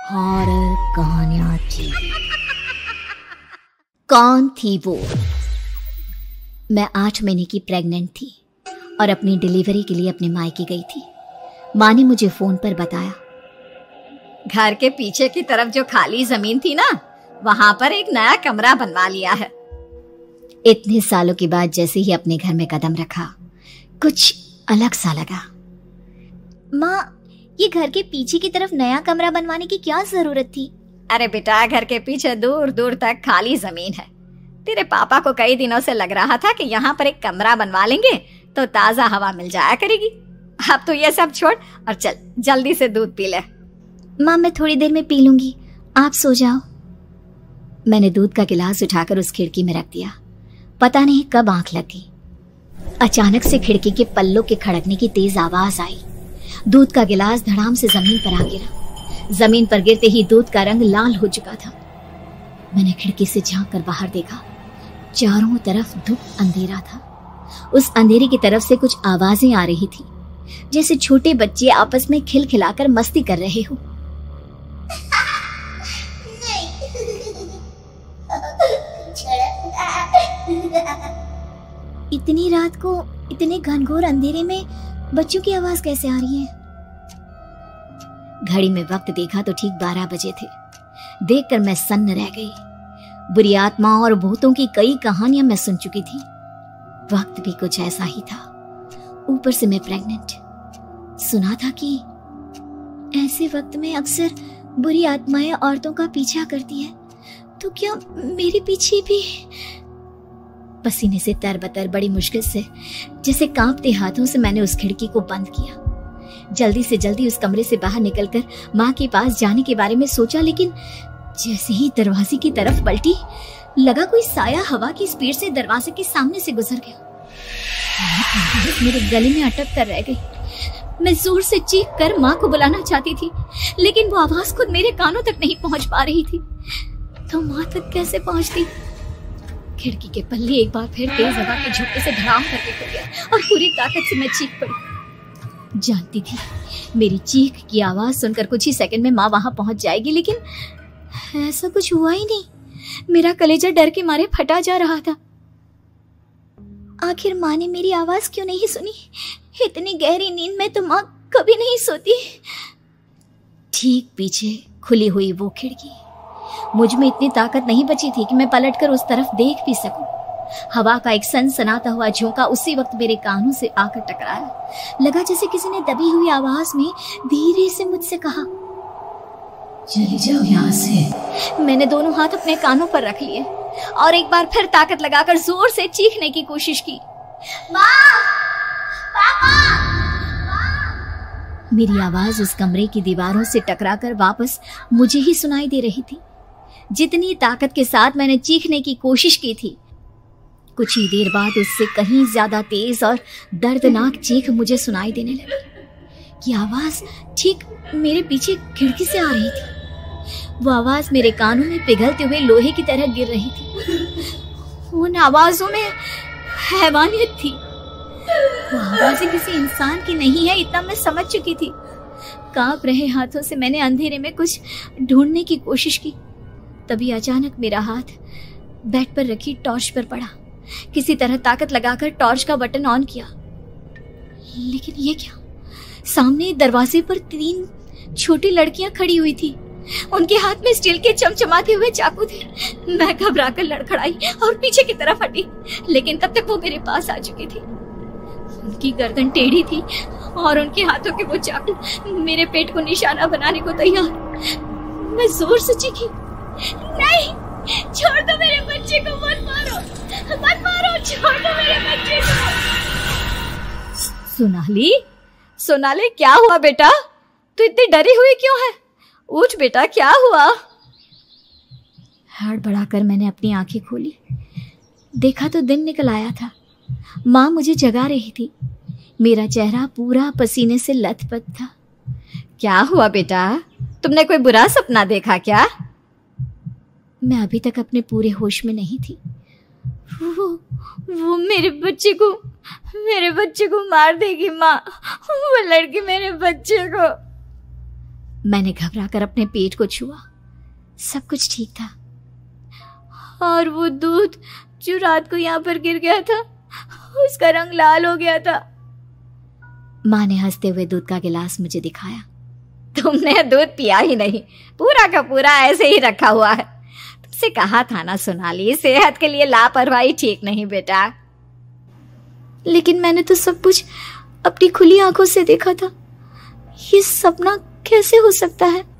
Horror कहानियां थी। कौन थी वो? मैं 8 महीने की प्रेग्नेंट थी और अपनी डिलीवरी के लिए अपने मायके गई थी। माँ ने मुझे फोन पर बताया, घर के पीछे की तरफ जो खाली जमीन थी ना, वहां पर एक नया कमरा बनवा लिया है। इतने सालों के बाद जैसे ही अपने घर में कदम रखा, कुछ अलग सा लगा। माँ, ये घर के पीछे की तरफ नया कमरा बनवाने की क्या जरूरत थी? अरे बेटा, घर के पीछे दूर दूर तक खाली जमीन है। तेरे पापा को कई दिनों से लग रहा था कि यहाँ पर एक कमरा बनवा लेंगे तो ताजा हवा मिल जाया करेगी। अब तो ये सब छोड़ और चल जल्दी से दूध पी ले। माँ, मैं थोड़ी देर में पी लूंगी, आप सो जाओ। मैंने दूध का गिलास उठाकर उस खिड़की में रख दिया। पता नहीं कब आंख लगी, अचानक से खिड़की के पल्लों के खड़कने की तेज आवाज आई। दूध का गिलास धड़ाम से जमीन पर आ गिरा। जमीन पर गिरते ही दूध का रंग लाल हो चुका था। मैंने खिड़की से झांक कर बाहर देखा। चारों तरफ धूप अंधेरा था। उस अंधेरे की तरफ से कुछ आवाजें आ रही थी, जैसे छोटे बच्चे आपस में खिलखिलाकर मस्ती कर रहे हो। इतनी रात को इतने घनघोर अंधेरे में बच्चों की आवाज कैसे आ रही है? घड़ी में वक्त देखा तो ठीक 12 बजे थे। देखकर मैं सन्न रह गई। बुरी आत्माओं और भूतों की कई कहानियां मैं सुन चुकी थी। वक्त भी कुछ ऐसा ही था। ऊपर से मैं प्रेग्नेंट। सुना था कि ऐसे वक्त में अक्सर बुरी आत्माएं औरतों का पीछा करती है, तो क्या मेरे पीछे भी? पसीने से तरबतर बड़ी मुश्किल से, जैसे कांपते हाथों से मैंने उस खिड़की को बंद किया। जल्दी से जल्दी उस कमरे से बाहर निकलकर माँ के पास जाने के बारे में सोचा, लेकिन जैसे ही दरवाजे की तरफ पलटी, लगा कोई साया हवा की स्पीड से दरवाजे के सामने से गुजर गया। मेरे गले में अटक कर रह गई। मैं जोर से चीख कर माँ को बुलाना चाहती थी, लेकिन वो आवाज खुद मेरे कानों तक नहीं पहुंच पा रही थी। तो माँ तक कैसे पहुंचती? खिड़की के पल्ले एक बार फिर तेज हवा के झोंके से धड़ाम करके खुल गया और पूरी ताकत से मैं चीख पड़ी। जानती थी मेरी चीख की आवाज सुनकर कुछ ही सेकंड में माँ वहां पहुंच जाएगी, लेकिन ऐसा कुछ हुआ ही नहीं। मेरा कलेजा डर के मारे फटा जा रहा था। आखिर माँ ने मेरी आवाज क्यों नहीं सुनी? इतनी गहरी नींद में तो माँ कभी नहीं सोती। ठीक पीछे खुली हुई वो खिड़की। मुझ में इतनी ताकत नहीं बची थी कि मैं पलटकर उस तरफ देख भी सकूं। हवा का एक सनसनाता हुआ झोंका उसी वक्त मेरे कानों से आकर टकराया। लगा जैसे किसी ने दबी हुई आवाज में धीरे से मुझसे कहा, चली जाओ यहाँ से। मैंने दोनों हाथ अपने कानों पर रख लिए और एक बार फिर ताकत लगाकर जोर से चीखने की कोशिश की, माँ, पापा। मेरी आवाज उस कमरे की दीवारों से टकराकर वापस मुझे ही सुनाई दे रही थी। जितनी ताकत के साथ मैंने चीखने की कोशिश की थी, कुछ ही देर बाद उससे कहीं ज्यादा तेज और दर्दनाक चीख मुझे सुनाई देने लगी। ये आवाज ठीक मेरे पीछे खिड़की से आ रही थी। वो आवाज मेरे कानों में पिघलते हुए लोहे की तरह गिर रही थी। उन आवाजों में हैवानियत थी। वो आवाजें किसी इंसान की नहीं है, इतना मैं समझ चुकी थी। कांप रहे हाथों से मैंने अंधेरे में कुछ ढूंढने की कोशिश की। तभी अचानक मेरा हाथ बेड पर रखी टॉर्च पर पड़ा। किसी तरह ताकत लगाकर टॉर्च का बटन ऑन किया, लेकिन ये क्या? सामने दरवाजे पर 3 छोटी लड़कियां खड़ी हुई थी। उनके हाथ में स्टील के चमचमाते हुए चाकू थे। मैं घबराकर लड़खड़ाई और पीछे की तरफ हटी, लेकिन तब तक वो मेरे पास आ चुकी थी। उनकी गर्दन टेढ़ी थी और उनके हाथों के वो चाकू मेरे पेट को निशाना बनाने को तैयार। मैं जोर से चीखी, नहीं, छोड़ दो मेरे बच्चे को, मत मारो, मत मारो, छोड़ दो मेरे बच्चे को। सोनाली, सोनाली, क्या हुआ बेटा? तू इतनी डरी हुई क्यों है? उठ बेटा, क्या हुआ? हड़बड़ाकर मैंने अपनी आंखें खोली। देखा तो दिन निकल आया था। माँ मुझे जगा रही थी। मेरा चेहरा पूरा पसीने से लथपथ था। क्या हुआ बेटा? तुमने कोई बुरा सपना देखा क्या? मैं अभी तक अपने पूरे होश में नहीं थी। वो मेरे बच्चे को मार देगी माँ। वो लड़की मेरे बच्चे को। मैंने घबराकर अपने पेट को छुआ। सब कुछ ठीक था। और वो दूध जो रात को यहाँ पर गिर गया था, उसका रंग लाल हो गया था। माँ ने हंसते हुए दूध का गिलास मुझे दिखाया। तुमने दूध पिया ही नहीं, पूरा का पूरा ऐसे ही रखा हुआ है। तुमसे कहा था ना सोनाली, सेहत के लिए लापरवाही ठीक नहीं बेटा। लेकिन मैंने तो सब कुछ अपनी खुली आंखों से देखा था। ये सपना कैसे हो सकता है?